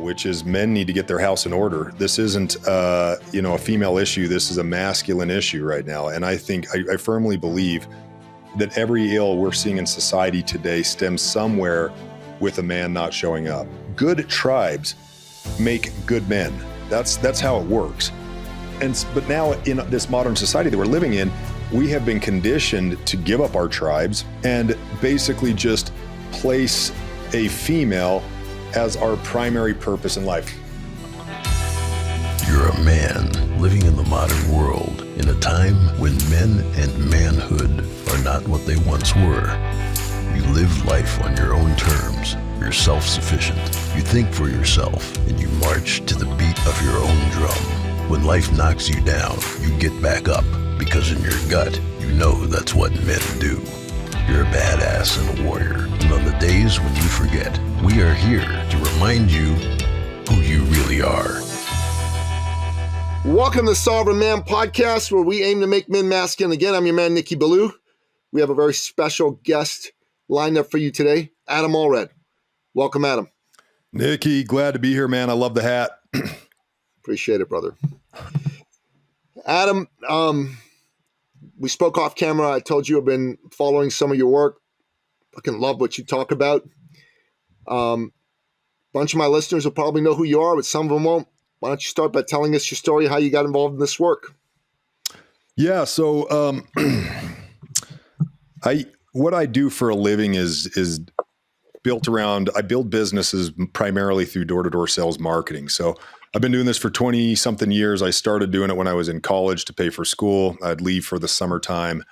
which is men need to get their house in order. This isn't, a female issue. This is a masculine issue right now. And I firmly believe that every ill we're seeing in society today stems somewhere with a man not showing up. Good tribes make good men. That's how it works. But now in this modern society that we're living in, we have been conditioned to give up our tribes and basically just place a female as our primary purpose in life. You're a man living in the modern world in a time when men and manhood are not what they once were. You live life on your own terms. You're self-sufficient. You think for yourself and you march to the beat of your own drum. When life knocks you down, you get back up because in your gut, you know that's what men do. You're a badass and a warrior. And on the days when you forget, we are here to remind you who you really are. Welcome to the Sovereign Man Podcast, where we aim to make men masculine. Again, I'm your man, Nicky Ballou. We have a very special guest lined up for you today, Adam Allred. Welcome, Adam. Nicky, glad to be here, man. I love the hat. Appreciate it, brother. Adam, we spoke off camera. I told you I've been following some of your work. Fucking love what you talk about. Bunch of my listeners will probably know who you are, but some of them won't. Why don't you start by telling us your story, how you got involved in this work? Yeah, so what I do for a living is built around, I build businesses primarily through door-to-door sales marketing. So I've been doing this for 20-something years. I started doing it when I was in college to pay for school. I'd leave for the summertime,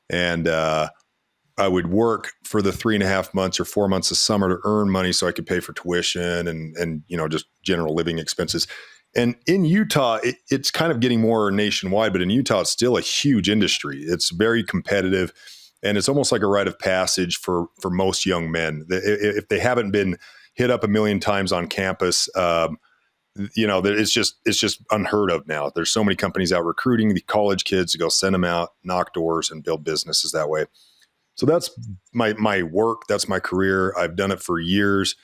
and I would work for the 3.5 months or 4 months of summer to earn money so I could pay for tuition and just general living expenses. And in Utah, it's kind of getting more nationwide, but in Utah, it's still a huge industry. It's very competitive, and it's almost like a rite of passage for most young men. If they haven't been hit up a million times on campus, it's just unheard of now. There's so many companies out recruiting the college kids to go send them out, knock doors, and build businesses that way. So that's my work. That's my career. I've done it for years,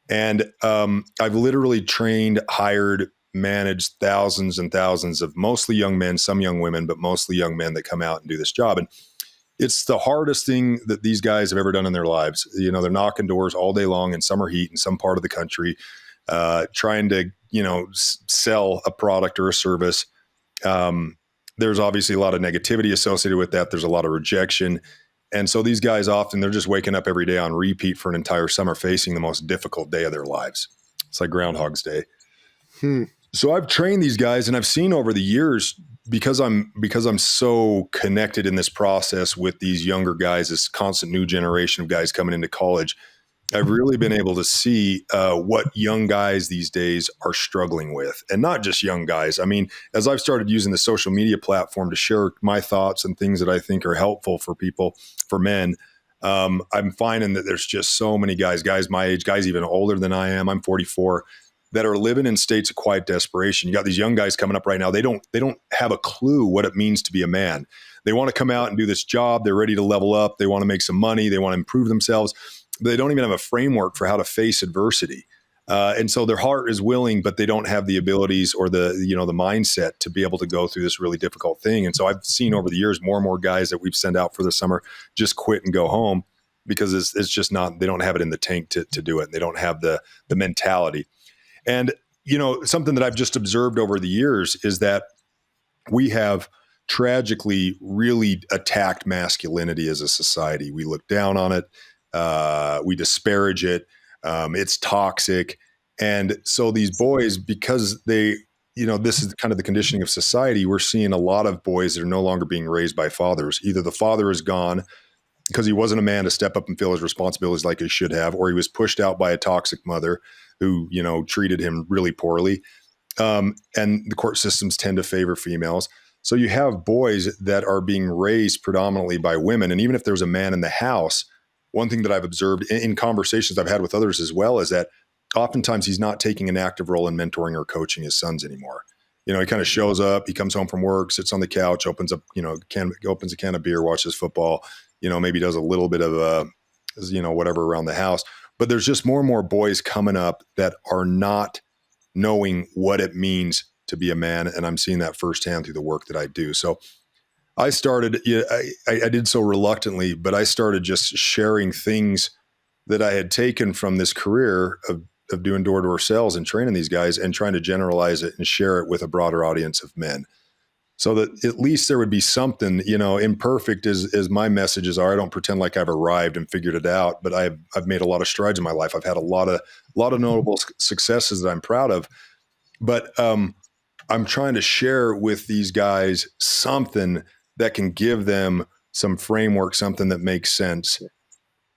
and I've literally trained, hired, managed thousands and thousands of mostly young men, some young women, but mostly young men that come out and do this job. And it's the hardest thing that these guys have ever done in their lives. They're knocking doors all day long in summer heat in some part of the country, trying to, sell a product or a service. There's obviously a lot of negativity associated with that. There's a lot of rejection. And so these guys often, they're just waking up every day on repeat for an entire summer, facing the most difficult day of their lives. It's like Groundhog's Day. So I've trained these guys, and I've seen over the years, because I'm so connected in this process with these younger guys, this constant new generation of guys coming into college, I've really been able to see what young guys these days are struggling with. And not just young guys. I mean, as I've started using the social media platform to share my thoughts and things that I think are helpful for people, for men, I'm finding that there's just so many guys my age, guys even older than I am, I'm 44, that are living in states of quiet desperation. You got these young guys coming up right now. They don't have a clue what it means to be a man. They want to come out and do this job. They're ready to level up. They want to make some money. They want to improve themselves. But they don't even have a framework for how to face adversity. And so their heart is willing, but they don't have the abilities or the mindset to be able to go through this really difficult thing. And so I've seen over the years more and more guys that we've sent out for the summer just quit and go home because it's just not, they don't have it in the tank to do it. They don't have the mentality. And, something that I've just observed over the years is that we have tragically really attacked masculinity as a society. We look down on it. We disparage it. It's toxic. And so these boys, because they, this is kind of the conditioning of society, we're seeing a lot of boys that are no longer being raised by fathers. Either the father is gone because he wasn't a man to step up and fill his responsibilities like he should have, or he was pushed out by a toxic mother who, treated him really poorly. And the court systems tend to favor females. So you have boys that are being raised predominantly by women. And even if there's a man in the house, one thing that I've observed in conversations I've had with others as well is that oftentimes he's not taking an active role in mentoring or coaching his sons anymore. He kind of shows up, he comes home from work, sits on the couch, opens a can of beer, watches football, maybe does a little bit of whatever around the house. But there's just more and more boys coming up that are not knowing what it means to be a man. And I'm seeing that firsthand through the work that I do. So I started, I did so reluctantly, but I started just sharing things that I had taken from this career of doing door-to-door sales and training these guys and trying to generalize it and share it with a broader audience of men. So that at least there would be something, imperfect as my messages are. I don't pretend like I've arrived and figured it out, but I've made a lot of strides in my life. I've had a lot of notable successes that I'm proud of, but I'm trying to share with these guys something that can give them some framework, something that makes sense.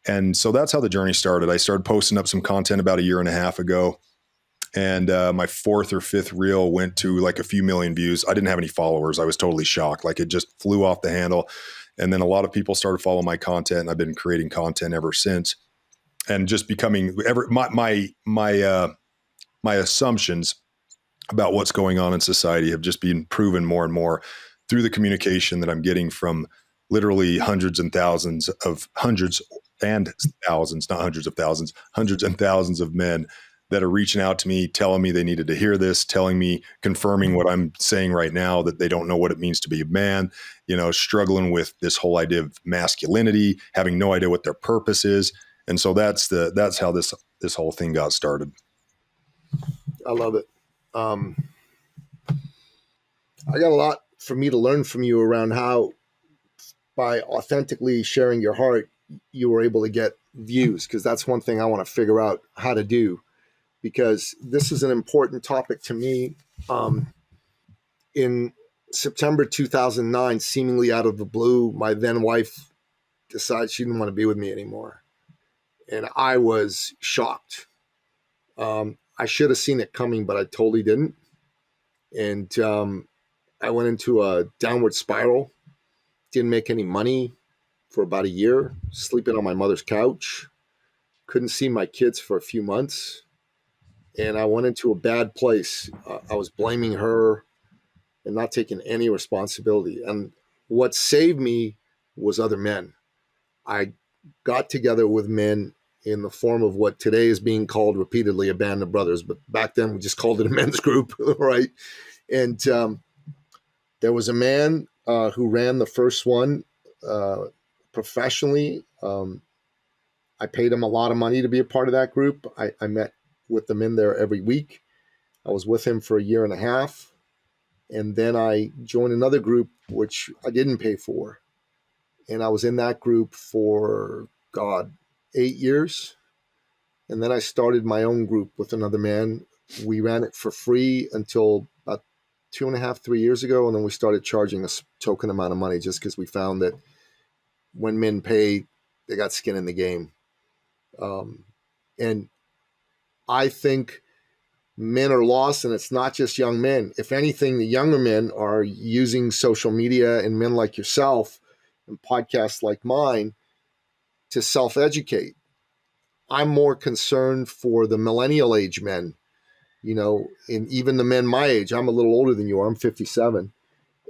And so that's how the journey started. I started posting up some content about 1.5 years ago. And my 4th or 5th reel went to like a few million views. I didn't have any followers. I was totally shocked. Like it just flew off the handle. And then a lot of people started following my content, and I've been creating content ever since. And just becoming my assumptions about what's going on in society have just been proven more and more through the communication that I'm getting from literally hundreds and thousands, of men that are reaching out to me, telling me they needed to hear this, confirming what I'm saying right now, that they don't know what it means to be a man, struggling with this whole idea of masculinity, having no idea what their purpose is. And so that's how this whole thing got started. I love it. I got a lot for me to learn from you around how, by authentically sharing your heart, you were able to get views, because that's one thing I want to figure out how to do, because this is an important topic to me. In September 2009, seemingly out of the blue, my then wife decided she didn't want to be with me anymore. And I was shocked. I should have seen it coming, but I totally didn't. And I went into a downward spiral, didn't make any money for about 1 year, sleeping on my mother's couch, couldn't see my kids for a few months. And I went into a bad place. I was blaming her and not taking any responsibility. And what saved me was other men. I got together with men in the form of what today is being called repeatedly a band of brothers, but back then we just called it a men's group, right? And there was a man who ran the first one professionally. I paid him a lot of money to be a part of that group. I met with the men there every week. I was with him for 1.5 years. And then I joined another group, which I didn't pay for. And I was in that group for, 8 years. And then I started my own group with another man. We ran it for free until about 2.5, 3 years ago. And then we started charging a token amount of money, just because we found that when men pay, they got skin in the game. And I think men are lost, and it's not just young men. If anything, the younger men are using social media and men like yourself and podcasts like mine to self-educate. I'm more concerned for the millennial age men, and even the men my age. I'm a little older than you are. I'm 57.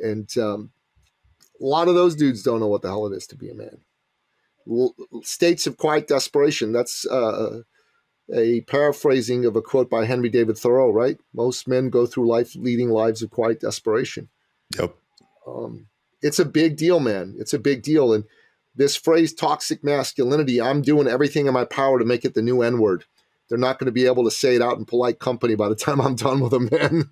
And a lot of those dudes don't know what the hell it is to be a man. States of quiet desperation. That's a paraphrasing of a quote by Henry David Thoreau, right? Most men go through life leading lives of quiet desperation. Yep. It's a big deal, man. It's a big deal. And this phrase, toxic masculinity, I'm doing everything in my power to make it the new N-word. They're not going to be able to say it out in polite company by the time I'm done with them, man.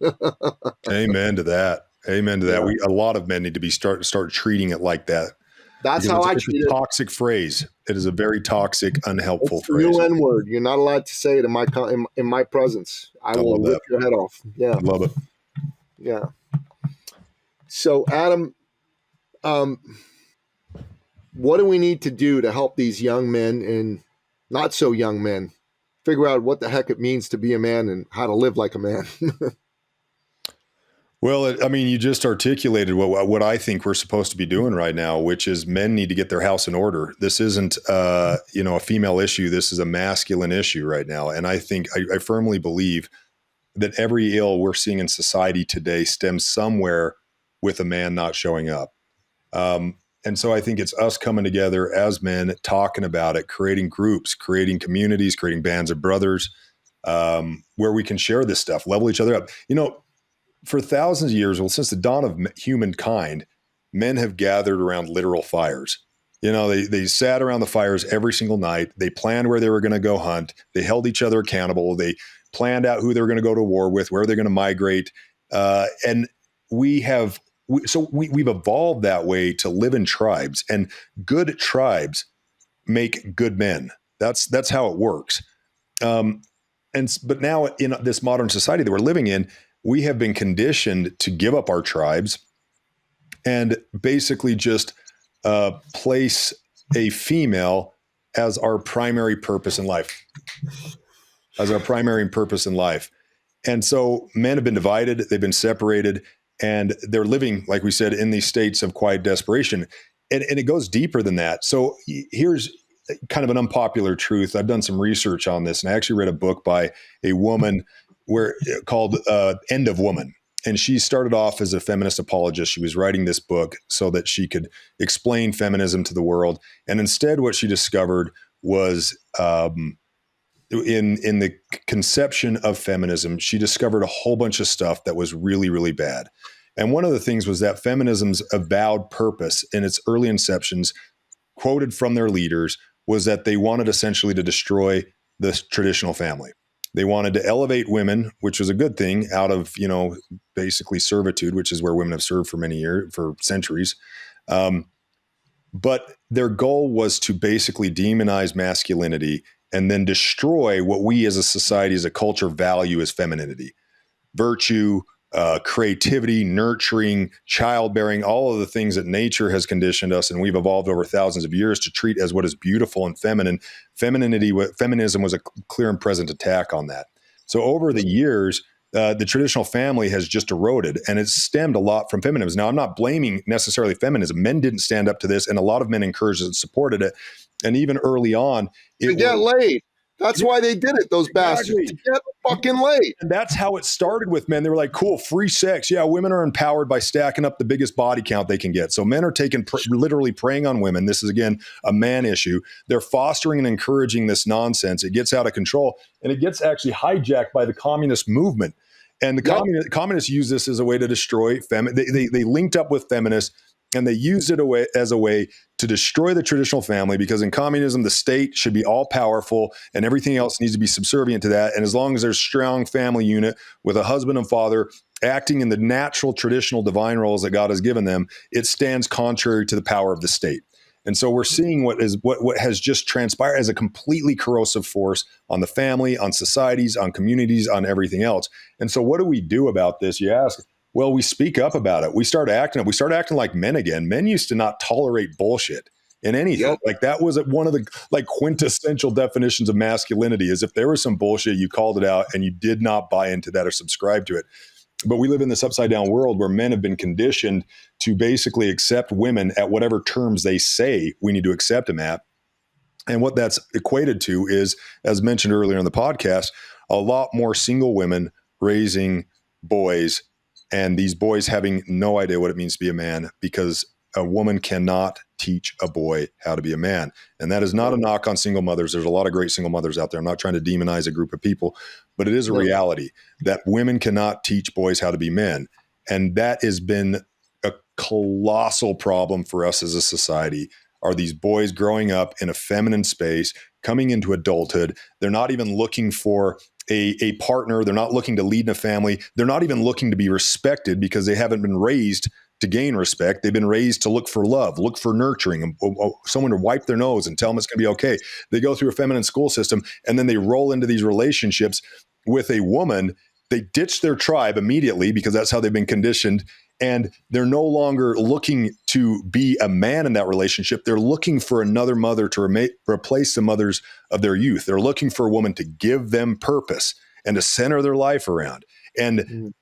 Amen to that. Amen to that. Yeah. A lot of men need to be start treating it like that. That's how I treat it. It's a toxic phrase. It is a very toxic, unhelpful It's the phrase. new N-word. You're not allowed to say it in my presence. I will rip your head off. Yeah. I love it. Yeah. So, Adam, what do we need to do to help these young men and not so young men figure out what the heck it means to be a man and how to live like a man? Well, you just articulated what I think we're supposed to be doing right now, which is men need to get their house in order. This isn't, a female issue. This is a masculine issue right now. And I think I firmly believe that every ill we're seeing in society today stems somewhere with a man not showing up. And so I think it's us coming together as men, talking about it, creating groups, creating communities, creating bands of brothers, where we can share this stuff, level each other up. For thousands of years, well, since the dawn of humankind, men have gathered around literal fires. They sat around the fires every single night. They planned where they were going to go hunt. They held each other accountable. They planned out who they were going to go to war with, where they're going to migrate. And we've evolved that way to live in tribes, and good tribes make good men. That's how it works. But now in this modern society that we're living in, we have been conditioned to give up our tribes and basically just place a female as our primary purpose in life. And so men have been divided, they've been separated, and they're living, like we said, in these states of quiet desperation. And it goes deeper than that. So here's kind of an unpopular truth. I've done some research on this, and I actually read a book by a woman called End of Woman. And she started off as a feminist apologist. She was writing this book so that she could explain feminism to the world. And instead, what she discovered was in the conception of feminism, she discovered a whole bunch of stuff that was really, really bad. And one of the things was that feminism's avowed purpose in its early inceptions, quoted from their leaders, was that they wanted essentially to destroy the traditional family. They wanted to elevate women, which was a good thing, out of, basically servitude, which is where women have served for many years, for centuries. But their goal was to basically demonize masculinity and then destroy what we as a society, as a culture, value as femininity, virtue, creativity, nurturing, childbearing, all of the things that nature has conditioned us, and we've evolved over thousands of years to treat as what is beautiful and feminine. Feminism was a clear and present attack on that. So over the years, the traditional family has just eroded, and it's stemmed a lot from feminism. Now, I'm not blaming necessarily feminism. Men didn't stand up to this, and a lot of men encouraged it and supported it. And even early on, it got laid. That's why they did it, those bastards, to get fucking laid. And that's how it started with men. They were like, cool, free sex. Yeah, women are empowered by stacking up the biggest body count they can get. So men are literally preying on women. This is, again, a man issue. They're fostering and encouraging this nonsense. It gets out of control, and it gets actually hijacked by the communist movement. And the communists use this as a way to destroy they linked up with feminists, and they used it as a way to destroy the traditional family, because in communism, the state should be all powerful and everything else needs to be subservient to that. And as long as there's a strong family unit with a husband and father acting in the natural, traditional, divine roles that God has given them, it stands contrary to the power of the state. And so we're seeing what has just transpired as a completely corrosive force on the family, on societies, on communities, on everything else. And so what do we do about this? You ask. Well, we speak up about it. We start acting up. We start acting like men again. Men used to not tolerate bullshit in anything. Yep. Like that was one of the quintessential definitions of masculinity, is if there was some bullshit, you called it out and you did not buy into that or subscribe to it. But we live in this upside down world where men have been conditioned to basically accept women at whatever terms they say we need to accept them at. And what that's equated to is, as mentioned earlier in the podcast, a lot more single women raising boys, and these boys having no idea what it means to be a man, because a woman cannot teach a boy how to be a man. And that is not a knock on single mothers. There's a lot of great single mothers out there. I'm not trying to demonize a group of people, but it is a reality that women cannot teach boys how to be men. And that has been a colossal problem for us as a society. Are these boys growing up in a feminine space, coming into adulthood? They're not even looking for a partner. They're not looking to lead in a family. They're not even looking to be respected, because they haven't been raised to gain respect. They've been raised to look for love, look for nurturing, and someone to wipe their nose and tell them it's going to be okay. They go through a feminine school system, and then they roll into these relationships with a woman. They ditch their tribe immediately, because that's how they've been conditioned. And they're no longer looking to be a man in that relationship. They're looking for another mother to replace the mothers of their youth. They're looking for a woman to give them purpose and to center their life around. And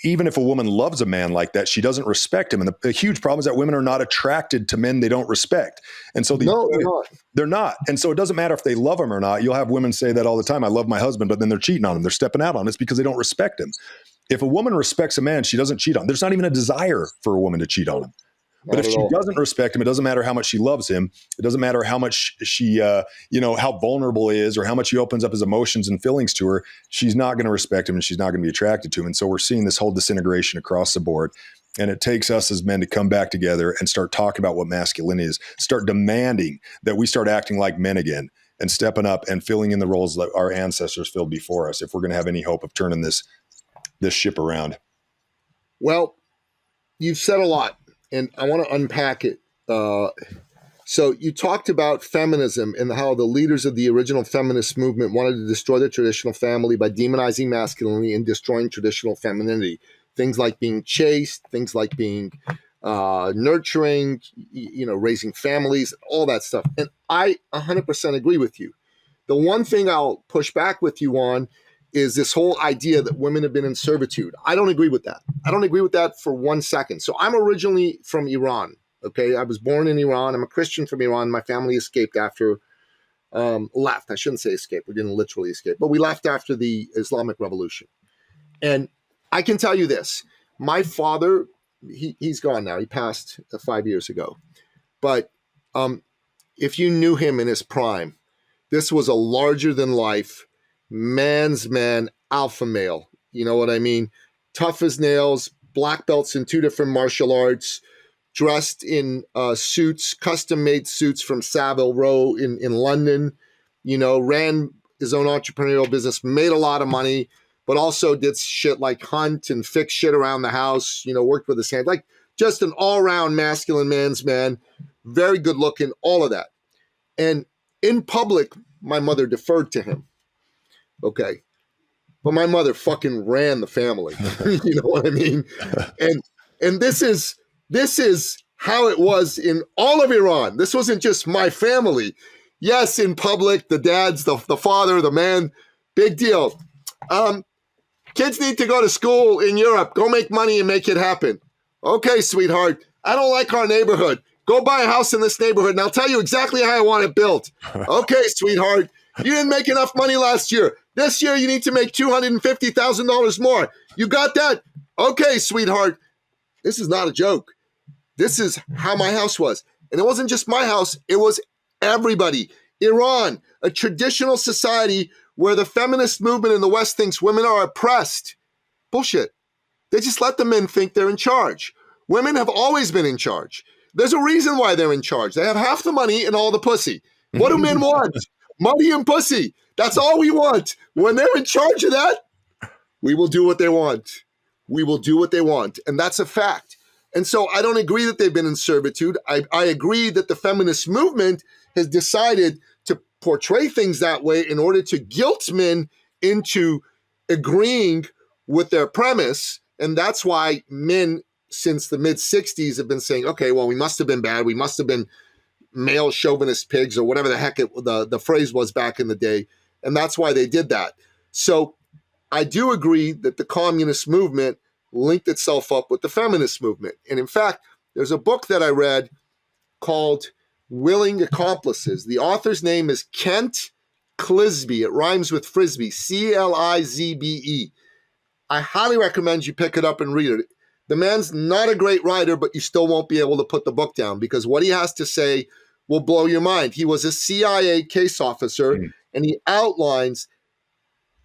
even if a woman loves a man like that, she doesn't respect him. And the huge problem is that women are not attracted to men they don't respect. And so they're not. And so it doesn't matter if they love him or not. You'll have women say that all the time. I love my husband, but then they're cheating on him. They're stepping out on him. It's because they don't respect him. If a woman respects a man, she doesn't cheat on him. There's not even a desire for a woman to cheat on him. But Not if at she all. doesn't respect him, it doesn't matter how much she loves him. It doesn't matter how much she, how vulnerable he is or how much he opens up his emotions and feelings to her. She's not going to respect him and she's not going to be attracted to him. And so we're seeing this whole disintegration across the board. And it takes us as men to come back together and start talking about what masculinity is, start demanding that we start acting like men again and stepping up and filling in the roles that our ancestors filled before us if we're going to have any hope of turning this ship around. Well, you've said a lot, and I want to unpack it. So you talked about feminism and how the leaders of the original feminist movement wanted to destroy the traditional family by demonizing masculinity and destroying traditional femininity. Things like being chaste, things like being nurturing, raising families, all that stuff. And I 100% agree with you. The one thing I'll push back with you on is this whole idea that women have been in servitude. I don't agree with that. I don't agree with that for 1 second. So I'm originally from Iran. Okay, I was born in Iran. I'm a Christian from Iran. My family escaped after, left. I shouldn't say escape. We didn't literally escape, but we left after the Islamic Revolution. And I can tell you this, my father, he's gone now. He passed 5 years ago. But if you knew him in his prime, this was a larger than life, man's man, alpha male. You know what I mean? Tough as nails, black belts in 2 different martial arts, dressed in suits, custom-made suits from Savile Row in London, ran his own entrepreneurial business, made a lot of money, but also did shit like hunt and fix shit around the house, worked with his hand, like just an all-around masculine man's man, very good looking, all of that. And in public, my mother deferred to him. Okay. But my mother fucking ran the family. You know what I mean? And this is how it was in all of Iran. This wasn't just my family. Yes, in public, the dads, the father, the man, big deal. Kids need to go to school in Europe. Go make money and make it happen. Okay, sweetheart. I don't like our neighborhood. Go buy a house in this neighborhood and I'll tell you exactly how I want it built. Okay, sweetheart. You didn't make enough money last year. This year you need to make $250,000 more. You got that? Okay, sweetheart. This is not a joke. This is how my house was. And it wasn't just my house. It was everybody. Iran, a traditional society where the feminist movement in the West thinks women are oppressed. Bullshit. They just let the men think they're in charge. Women have always been in charge. There's a reason why they're in charge. They have half the money and all the pussy. What do men want? Money and pussy. That's all we want. When they're in charge of that, we will do what they want. We will do what they want. And that's a fact. And so I don't agree that they've been in servitude. I agree that the feminist movement has decided to portray things that way in order to guilt men into agreeing with their premise. And that's why men since the mid-'60s have been saying, okay, well, we must have been bad. We must have been male chauvinist pigs or whatever the heck the phrase was back in the day. And that's why they did that. So I do agree that the communist movement linked itself up with the feminist movement. And in fact, there's a book that I read called Willing Accomplices. The author's name is Kent Clisby. It rhymes with Frisbee, Clizbe. I highly recommend you pick it up and read it. The man's not a great writer, but you still won't be able to put the book down because what he has to say will blow your mind. He was a CIA case officer, and he outlines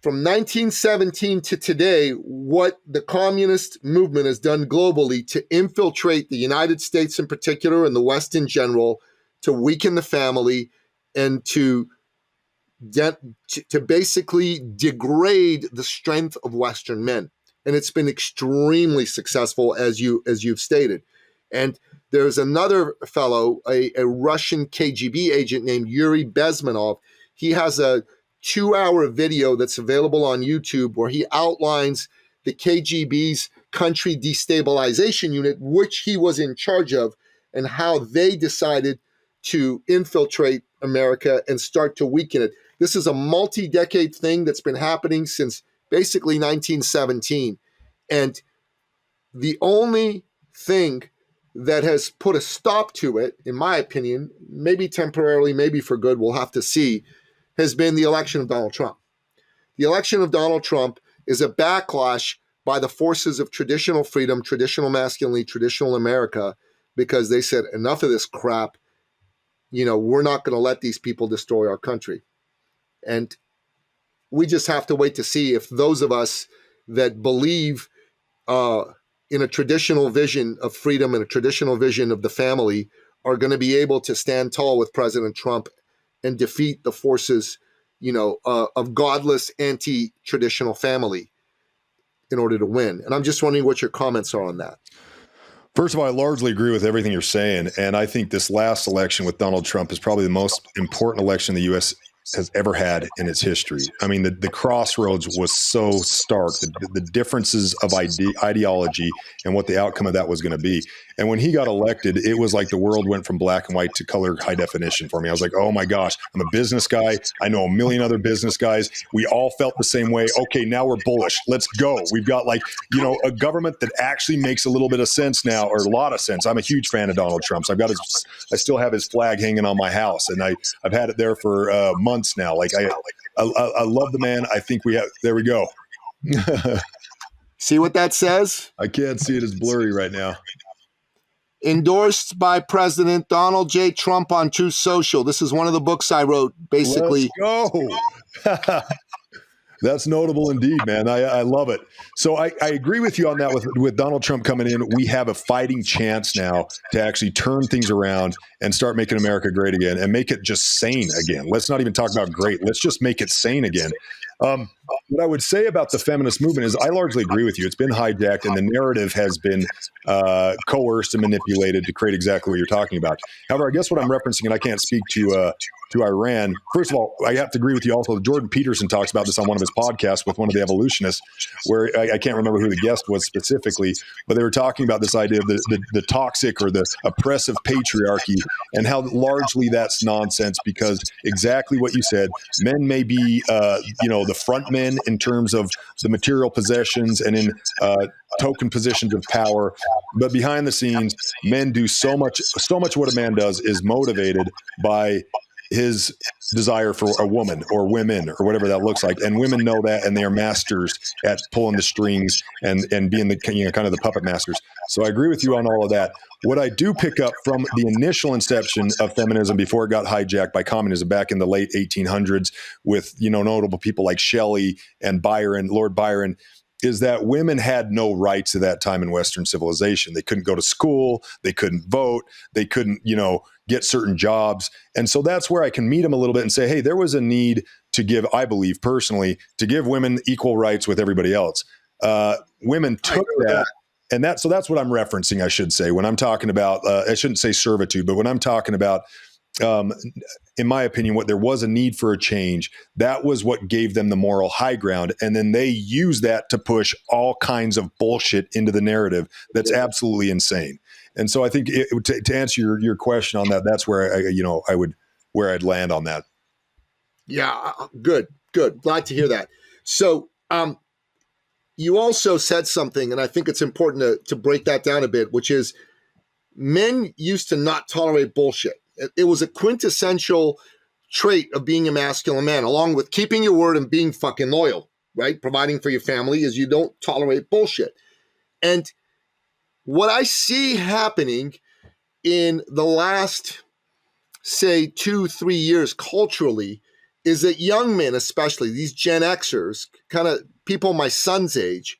from 1917 to today what the communist movement has done globally to infiltrate the United States in particular and the West in general, to weaken the family and to basically degrade the strength of Western men. And it's been extremely successful, as you've stated. And there's another fellow, a Russian KGB agent named Yuri Bezmenov. He has a 2-hour video that's available on YouTube where he outlines the KGB's country destabilization unit, which he was in charge of, and how they decided to infiltrate America and start to weaken it. This is a multi-decade thing that's been happening since basically 1917. And the only thing that has put a stop to it, in my opinion, maybe temporarily, maybe for good, we'll have to see, has been the election of Donald Trump. The election of Donald Trump is a backlash by the forces of traditional freedom, traditional masculinity, traditional America because they said, enough of this crap. We're not going to let these people destroy our country. And we just have to wait to see if those of us that believe in a traditional vision of freedom and a traditional vision of the family are going to be able to stand tall with President Trump and defeat the forces, of godless anti-traditional family in order to win. And I'm just wondering what your comments are on that. First of all, I largely agree with everything you're saying. And I think this last election with Donald Trump is probably the most important election the U.S. has ever had in its history. I mean, the crossroads was so stark, the differences of ideology and what the outcome of that was going to be. And when he got elected, it was like the world went from black and white to color high definition for me. I was like, oh my gosh, I'm a business guy. I know a million other business guys. We all felt the same way. Okay, now we're bullish. Let's go. We've got a government that actually makes a little bit of sense now, or a lot of sense. I'm a huge fan of Donald Trump. So I still have his flag hanging on my house, and I've had it there for months now. I love the man. I think there we go. See what that says? I can't see it. It's blurry right now. Endorsed by President Donald J. Trump on Truth Social. This is one of the books I wrote, basically. Let's go. That's notable indeed, man. I love it. So I agree with you on that. With Donald Trump coming in, we have a fighting chance now to actually turn things around and start making America great again and make it just sane again. Let's not even talk about great. Let's just make it sane again. What I would say about the feminist movement is I largely agree with you. It's been hijacked and the narrative has been coerced and manipulated to create exactly what you're talking about. However, I guess what I'm referencing, and I can't speak to Iran. First of all, I have to agree with you also. Jordan Peterson talks about this on one of his podcasts with one of the evolutionists, where I can't remember who the guest was specifically, but they were talking about this idea of the toxic or the oppressive patriarchy and how largely that's nonsense, because exactly what you said, men may be, the front men in terms of the material possessions and in token positions of power, but behind the scenes, men do so much what a man does is motivated by his desire for a woman or women or whatever that looks like. And women know that, and they are masters at pulling the strings and being the kind of the puppet masters. So I agree with you on all of that. What I do pick up from the initial inception of feminism before it got hijacked by communism back in the late 1800s with, notable people like Shelley and Byron, Lord Byron, is that women had no rights at that time in Western civilization. They couldn't go to school. They couldn't vote. They couldn't, get certain jobs. And so that's where I can meet them a little bit and say, hey, there was a need to give, I believe personally, to give women equal rights with everybody else. Women took that. And so that's what I'm referencing, I should say, when I'm talking about, I shouldn't say servitude, but when I'm talking about, in my opinion, what there was a need for a change, that was what gave them the moral high ground. And then they use that to push all kinds of bullshit into the narrative that's absolutely insane. And so I think to answer your question on that, that's where where I'd land on that. Yeah, good. Glad to hear that. So you also said something, and I think it's important to break that down a bit, which is men used to not tolerate bullshit. It was a quintessential trait of being a masculine man, along with keeping your word and being fucking loyal, right? Providing for your family, is you don't tolerate bullshit. And what I see happening in the last, say, 2-3 years culturally is that young men, especially these Gen Xers, kind of people my son's age,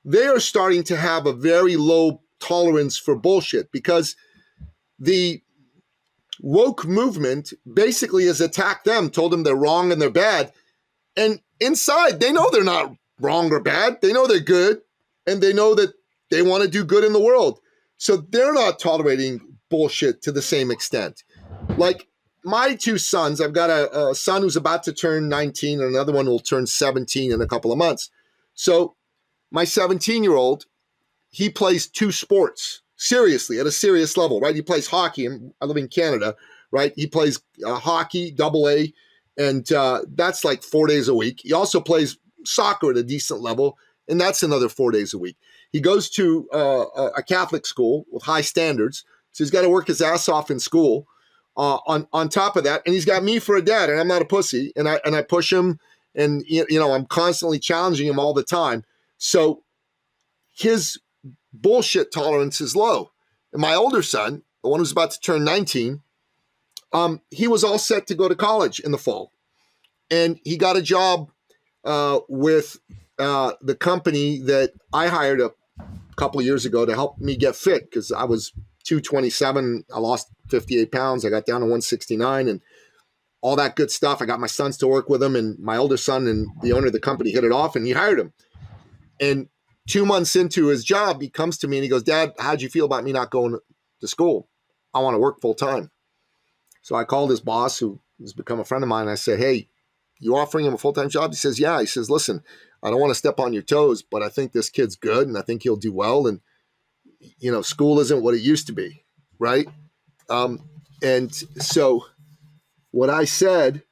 they are starting to have a very low tolerance for bullshit because the woke movement basically has attacked them, told them they're wrong and they're bad. And inside, they know they're not wrong or bad. They know they're good, and they know that they want to do good in the world. So they're not tolerating bullshit to the same extent. Like my two sons, I've got a son who's about to turn 19 and another one will turn 17 in a couple of months. So my 17-year-old, he plays 2 sports seriously at a serious level, right? He plays hockey, and I live in Canada, right? He plays hockey, AA, and that's like 4 days a week. He also plays soccer at a decent level, and that's another 4 days a week. He goes to a Catholic school with high standards, so he's got to work his ass off in school. On top of that, and he's got me for a dad, and I'm not a pussy, and I push him, and I'm constantly challenging him all the time. So his bullshit tolerance is low. And my older son, the one who's about to turn 19, he was all set to go to college in the fall. And he got a job with the company that I hired a couple of years ago to help me get fit, because I was 227. I lost 58 pounds. I got down to 169 and all that good stuff. I got my sons to work with him, and my older son and the owner of the company hit it off, and he hired him. And 2 months into his job, he comes to me and he goes, "Dad, how'd you feel about me not going to school? I want to work full time." So I called his boss, who has become a friend of mine, and I said, "Hey, you offering him a full-time job?" He says, "Yeah." He says, "Listen, I don't want to step on your toes, but I think this kid's good and I think he'll do well. And, school isn't what it used to be." Right. And so what I said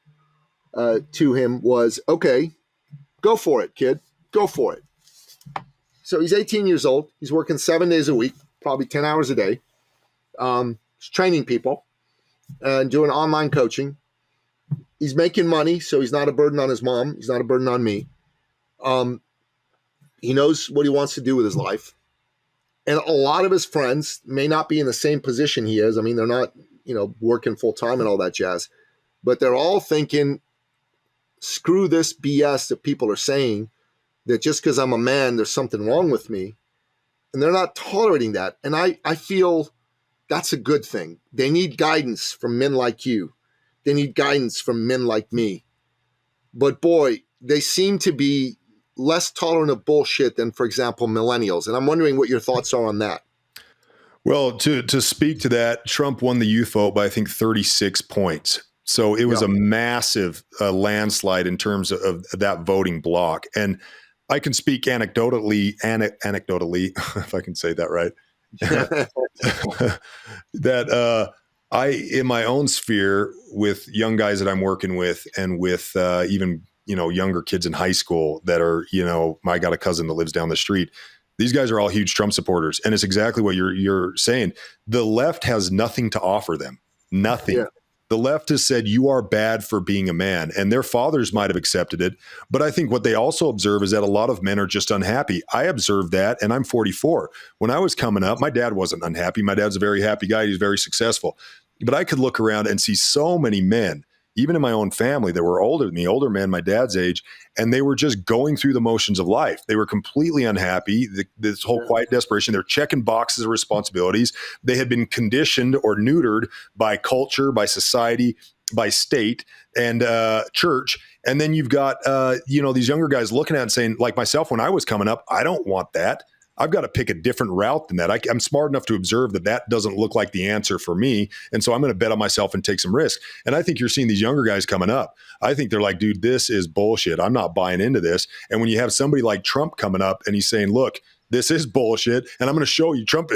to him was, "Okay, go for it, kid. Go for it." So he's 18 years old. He's working 7 days a week, probably 10 hours a day. He's training people and doing online coaching. He's making money, so he's not a burden on his mom. He's not a burden on me. He knows what he wants to do with his life. And a lot of his friends may not be in the same position he is. I mean, they're not, working full time and all that jazz. But they're all thinking, screw this BS that people are saying, that just because I'm a man, there's something wrong with me. And they're not tolerating that. And I feel that's a good thing. They need guidance from men like you. They need guidance from men like me. But boy, they seem to be less tolerant of bullshit than, for example, millennials. And I'm wondering what your thoughts are on that. Well, to speak to that, Trump won the youth vote by, I think, 36 points. So it was a massive landslide in terms of that voting block. And I can speak anecdotally, if I can say that right, that I, in my own sphere with young guys that I'm working with and with even, younger kids in high school that are, I got a cousin that lives down the street. These guys are all huge Trump supporters. And it's exactly what you're saying. The left has nothing to offer them. Nothing. Yeah. The left has said, you are bad for being a man, and their fathers might have accepted it. But I think what they also observe is that a lot of men are just unhappy. I observed that, and I'm 44. When I was coming up, my dad wasn't unhappy. My dad's a very happy guy. He's very successful. But I could look around and see so many men, even in my own family, that were older than me, older men, my dad's age, and they were just going through the motions of life. They were completely unhappy. This whole quiet desperation, they're checking boxes of responsibilities. They had been conditioned or neutered by culture, by society, by state and church. And then you've got, these younger guys looking at it and saying, like myself, when I was coming up, I don't want that. I've got to pick a different route than that. I'm smart enough to observe that doesn't look like the answer for me. And so I'm going to bet on myself and take some risk. And I think you're seeing these younger guys coming up. I think they're like, dude, this is bullshit. I'm not buying into this. And when you have somebody like Trump coming up and he's saying, look, this is bullshit. And I'm going to show you Trump,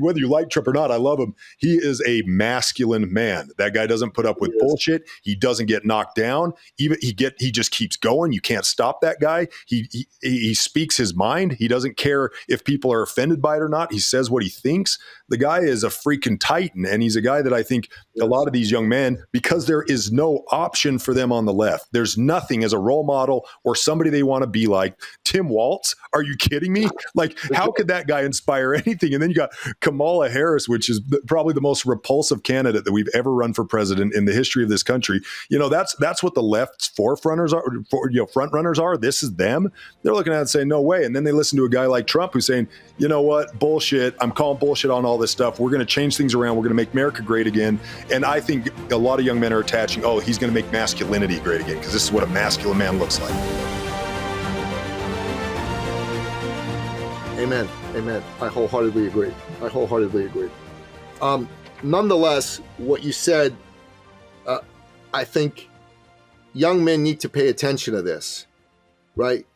whether you like Trump or not, I love him. He is a masculine man. That guy doesn't put up with bullshit. He doesn't get knocked down. He just keeps going. You can't stop that guy. He speaks his mind. He doesn't care if people are offended by it or not. He says what he thinks. The guy is a freaking titan. And he's a guy that I think a lot of these young men, because there is no option for them on the left. There's nothing as a role model or somebody they want to be like. Tim Walz, are you kidding me? Like, how could that guy inspire anything? And then you got Kamala Harris, which is probably the most repulsive candidate that we've ever run for president in the history of this country. That's what the left's front runners are. This is them. They're looking at it and saying, no way. And then they listen to a guy like Trump who's saying, you know what, bullshit. I'm calling bullshit on all this stuff. We're going to change things around. We're going to make America great again. And I think a lot of young men are attaching, he's going to make masculinity great again, because this is what a masculine man looks like. Amen. Amen. I wholeheartedly agree. Nonetheless, what you said, I think young men need to pay attention to this, right?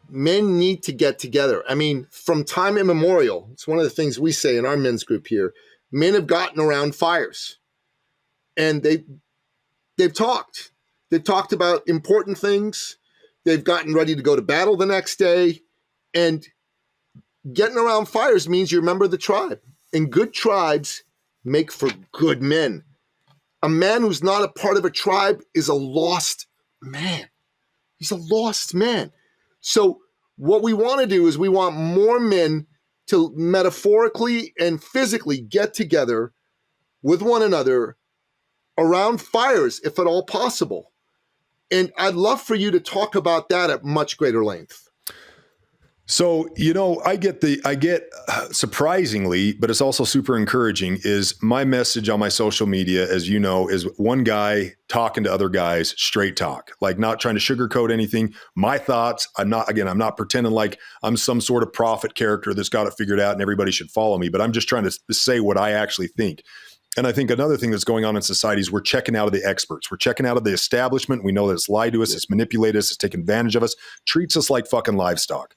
Men need to get together. I mean, from time immemorial, it's one of the things we say in our men's group here. Men have gotten around fires, and they've talked. They've talked about important things. They've gotten ready to go to battle the next day, and getting around fires means you're a member of the tribe. And good tribes make for good men. A man who's not a part of a tribe is a lost man. He's a lost man. So what we want to do is we want more men to metaphorically and physically get together with one another around fires, if at all possible. And I'd love for you to talk about that at much greater length. So, I get surprisingly, but it's also super encouraging, is my message on my social media, as you know, is one guy talking to other guys, straight talk, like not trying to sugarcoat anything. My thoughts, I'm not pretending like I'm some sort of prophet character that's got it figured out and everybody should follow me, but I'm just trying to say what I actually think. And I think another thing that's going on in society is we're checking out of the experts. We're checking out of the establishment. We know that it's lied to us, it's manipulated us, it's taken advantage of us, treats us like fucking livestock.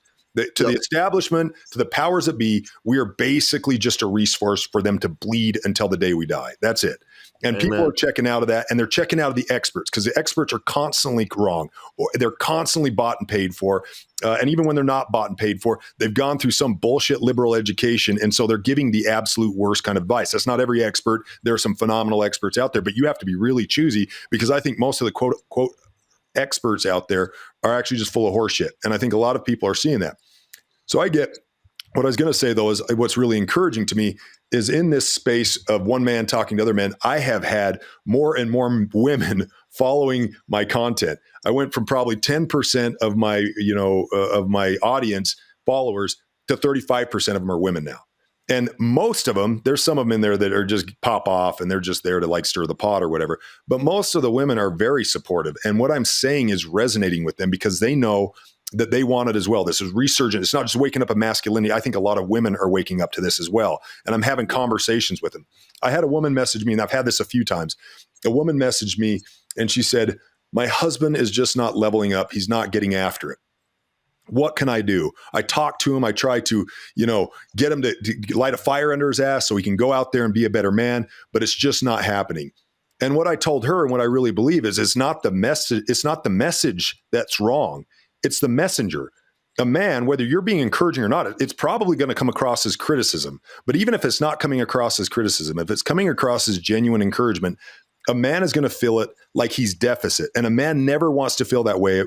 To the establishment, to the powers that be, we are basically just a resource for them to bleed until the day we die. That's it. And Amen. People are checking out of that, and they're checking out of the experts, because the experts are constantly wrong, or they're constantly bought and paid for. And even when they're not bought and paid for, they've gone through some bullshit liberal education. And so they're giving the absolute worst kind of advice. That's not every expert. There are some phenomenal experts out there, but you have to be really choosy, because I think most of the quote experts out there are actually just full of horseshit. And I think a lot of people are seeing that. So I get what I was going to say, though, is what's really encouraging to me is in this space of one man talking to other men, I have had more and more women following my content. I went from probably 10% of my, of my audience followers to 35% of them are women now. And most of them, there's some of them in there that are just pop off and they're just there to like stir the pot or whatever. But most of the women are very supportive. And what I'm saying is resonating with them, because they know that they want it as well. This is resurgent. It's not just waking up a masculinity. I think a lot of women are waking up to this as well. And I'm having conversations with them. I had a woman message me, and I've had this a few times. A woman messaged me and she said, my husband is just not leveling up. He's not getting after it. What can I do? I talk to him. I try to, get him to light a fire under his ass so he can go out there and be a better man, but it's just not happening. And what I told her, and what I really believe, is it's not the message that's wrong. It's the messenger. A man, whether you're being encouraging or not, it's probably going to come across as criticism. But even if it's not coming across as criticism, if it's coming across as genuine encouragement, a man is going to feel it like he's deficit. And a man never wants to feel that way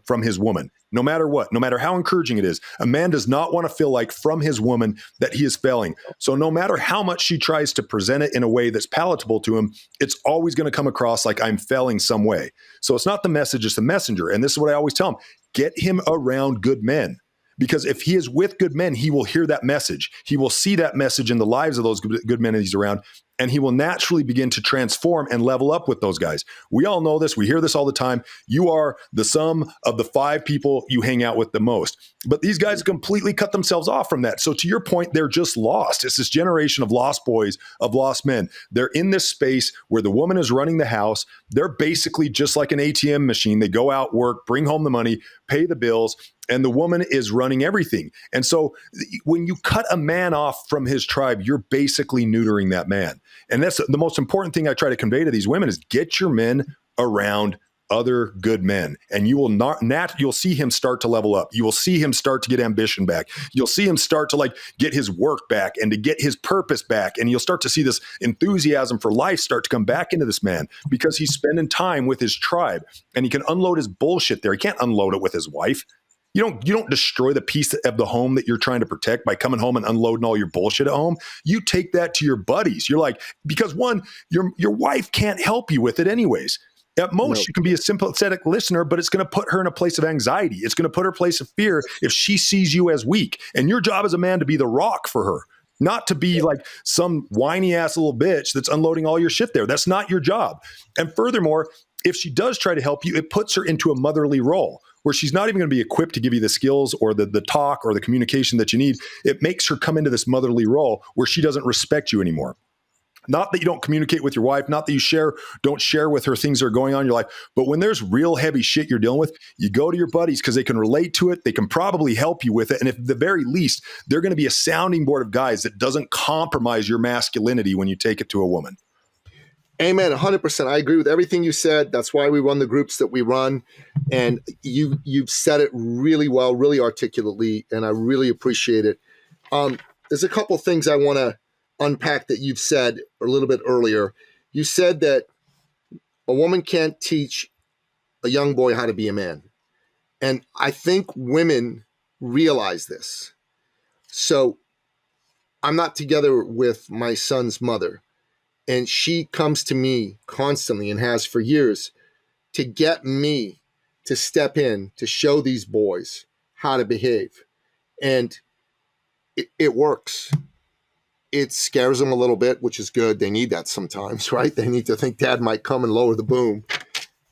from his woman, no matter what, no matter how encouraging it is. A man does not want to feel like from his woman that he is failing. So no matter how much she tries to present it in a way that's palatable to him, it's always going to come across like I'm failing some way. So it's not the message, it's the messenger. And this is what I always tell him: get him around good men. Because if he is with good men, he will hear that message. He will see that message in the lives of those good men that he's around, and he will naturally begin to transform and level up with those guys. We all know this. We hear this all the time. You are the sum of the 5 people you hang out with the most. But these guys completely cut themselves off from that. So to your point, they're just lost. It's this generation of lost boys, of lost men. They're in this space where the woman is running the house. They're basically just like an ATM machine. They go out, work, bring home the money, pay the bills, and the woman is running everything. And so when you cut a man off from his tribe, you're basically neutering that man. And that's the most important thing I try to convey to these women is get your men around other good men, and you will you'll see him start to level up. You will see him start to get ambition back. You'll see him start to get his work back and to get his purpose back. And you'll start to see this enthusiasm for life start to come back into this man, because he's spending time with his tribe and he can unload his bullshit there. He can't unload it with his wife. You don't destroy the piece of the home that you're trying to protect by coming home and unloading all your bullshit at home. You take that to your buddies. You're like, because one, your wife can't help you with it anyways. At most, you can be a sympathetic listener, but it's going to put her in a place of anxiety. It's going to put her in a place of fear if she sees you as weak. And your job as a man to be the rock for her, not to be like some whiny ass little bitch that's unloading all your shit there. That's not your job. And furthermore, if she does try to help you, it puts her into a motherly role where she's not even going to be equipped to give you the skills or the talk or the communication that you need. It makes her come into this motherly role where she doesn't respect you anymore. Not that you don't communicate with your wife, not that you don't share with her things that are going on in your life, but when there's real heavy shit you're dealing with, you go to your buddies because they can relate to it. They can probably help you with it. And if at the very least, they're going to be a sounding board of guys that doesn't compromise your masculinity when you take it to a woman. Amen. 100%. I agree with everything you said. That's why we run the groups that we run. And you've said it really well, really articulately, and I really appreciate it. There's a couple things I want to unpack that you've said a little bit earlier. You said that a woman can't teach a young boy how to be a man. And I think women realize this. So I'm not together with my son's mother. And she comes to me constantly and has for years to get me to step in to show these boys how to behave. And it works. It scares them a little bit, which is good. They need that sometimes, right? They need to think dad might come and lower the boom.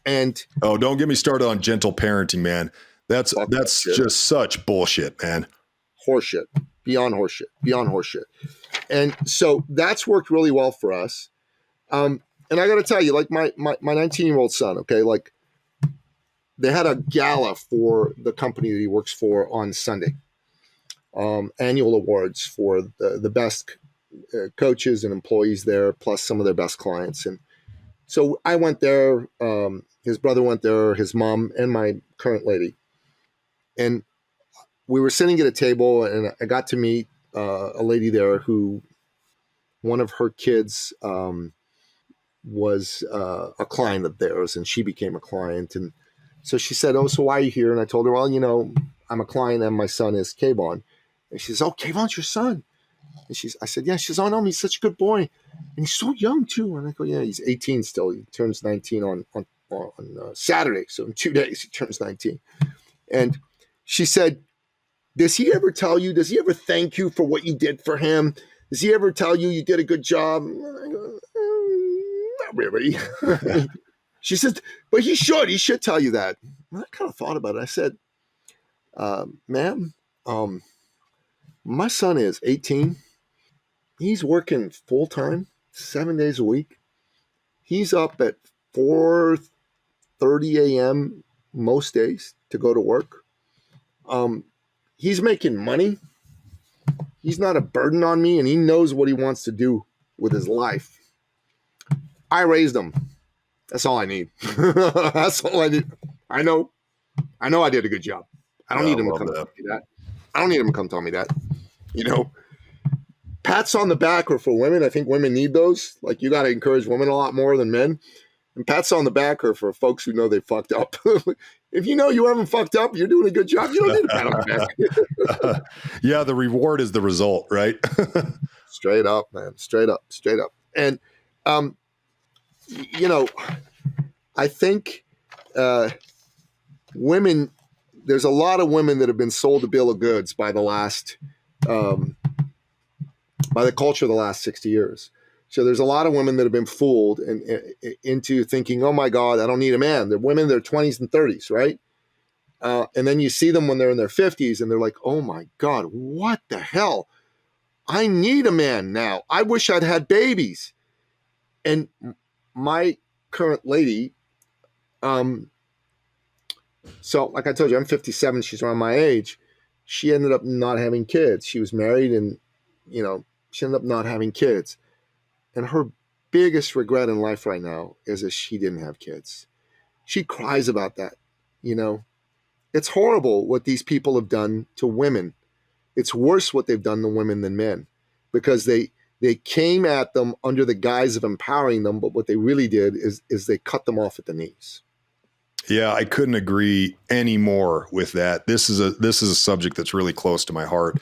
And oh, don't get me started on gentle parenting, man. That's just such bullshit, man. Horseshit, beyond horseshit. And so that's worked really well for us. And I got to tell you, like my 19-year-old son, okay, like they had a gala for the company that he works for on Sunday, annual awards for the best coaches and employees there, plus some of their best clients. And so I went there, his brother went there, his mom, and my current lady. And we were sitting at a table, and I got to meet a lady there who one of her kids was a client of theirs, and she became a client. And so she said, oh, so why are you here? And I told her, well, you know, I'm a client and my son is Kayvon. And she says, oh, Kayvon's your son. And I said, yeah. She says, oh, no, he's such a good boy. And he's so young, too. And I go, yeah, he's 18 still. He turns 19 on Saturday. So in 2 days, he turns 19. And she said, does he ever thank you for what you did for him? Does he ever tell you did a good job? And I go, not really. She said, but he should tell you that. And I kind of thought about it. I said, ma'am, my son is 18. He's working full time, 7 days a week. He's up at 4:30 a.m. most days to go to work. He's making money. He's not a burden on me, and he knows what he wants to do with his life. I raised him. That's all I need. That's all I need. I know I did a good job. I don't need him to come tell me that. I don't need him to come tell me that. You know, pats on the back are for women. I think women need those. Like, you got to encourage women a lot more than men. And pats on the back are for folks who know they fucked up. If you know you haven't fucked up, you're doing a good job. You don't need a pat on the back. Yeah, the reward is the result, right? Straight up, man. Straight up. And, you know, I think women, there's a lot of women that have been sold a bill of goods by the culture of the last 60 years. So there's a lot of women that have been fooled into thinking, oh my God, I don't need a man. They're women in their 20s and 30s, right? And then you see them when they're in their 50s and they're like, oh my God, what the hell? I need a man now. I wish I'd had babies. And my current lady, so like I told you, I'm 57. She's around my age. She ended up not having kids. She was married and, you know, she ended up not having kids. And her biggest regret in life right now is that she didn't have kids. She cries about that. You know, it's horrible what these people have done to women. It's worse what they've done to women than men, because they came at them under the guise of empowering them. But what they really did is they cut them off at the knees. Yeah, I couldn't agree any more with that. This is a subject that's really close to my heart.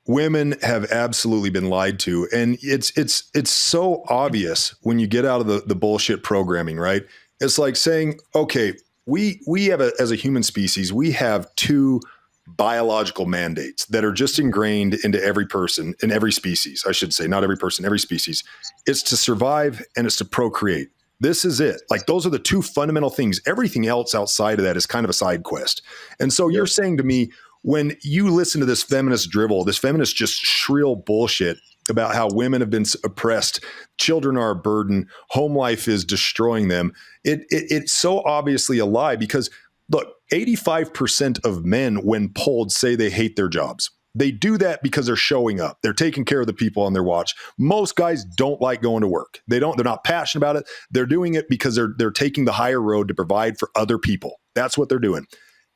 Women have absolutely been lied to, and it's so obvious when you get out of the bullshit programming, right? It's like saying, okay, we have as a human species, we have two biological mandates that are just ingrained into every person in every species. I should say, not every person, every species. It's to survive and it's to procreate. This is it. Like, those are the two fundamental things. Everything else outside of that is kind of a side quest. And so you're saying to me, when you listen to this feminist drivel, this feminist just shrill bullshit about how women have been oppressed, children are a burden, home life is destroying them, it's so obviously a lie. Because look, 85% of men, when polled, say they hate their jobs. They do that because they're showing up. They're taking care of the people on their watch. Most guys don't like going to work. They're not passionate about it. They're doing it because they're taking the higher road to provide for other people. That's what they're doing.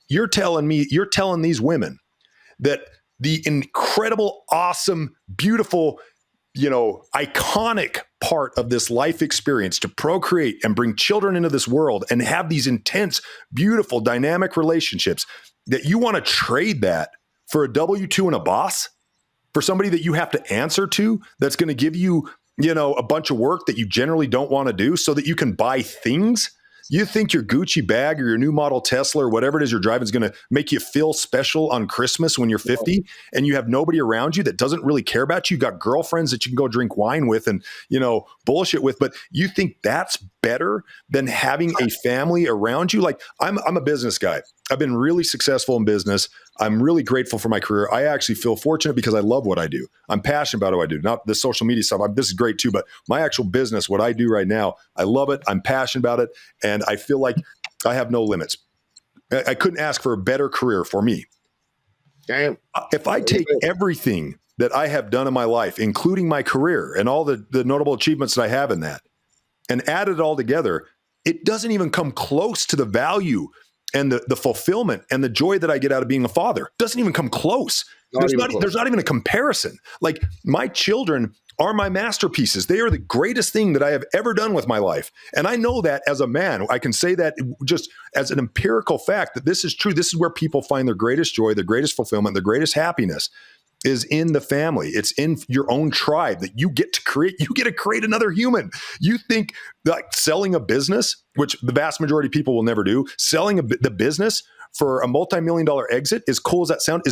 You're telling these women that the incredible, awesome, beautiful, iconic part of this life experience to procreate and bring children into this world and have these intense, beautiful, dynamic relationships, that you want to trade that for a W-2 and a boss? for somebody that you have to answer to, that's going to give you, a bunch of work that you generally don't want to do so that you can buy things? You think your Gucci bag or your new model Tesla or whatever it is you're driving is going to make you feel special on Christmas when you're 50 and you have nobody around you that doesn't really care about you? You got girlfriends that you can go drink wine with and, bullshit with, but you think that's better than having a family around you? Like, I'm a business guy. I've been really successful in business. I'm really grateful for my career. I actually feel fortunate because I love what I do. I'm passionate about what I do. Not the social media stuff. This is great too, but my actual business, what I do right now, I love it. I'm passionate about it. And I feel like I have no limits. I couldn't ask for a better career for me. Damn. If I take everything that I have done in my life, including my career and all the notable achievements that I have in that, and add it all together, it doesn't even come close to the value and the fulfillment and the joy that I get out of being a father. Doesn't even come close. There's not even a comparison. Like, my children are my masterpieces. They are the greatest thing that I have ever done with my life. And I know that as a man, I can say that just as an empirical fact that this is true. This is where people find their greatest joy, their greatest fulfillment, their greatest happiness is in the family. It's in your own tribe that you get to create. You get to create another human. You think like selling a business, which the vast majority of people will never do, selling the business for a multi-million-dollar exit, as cool as that sound,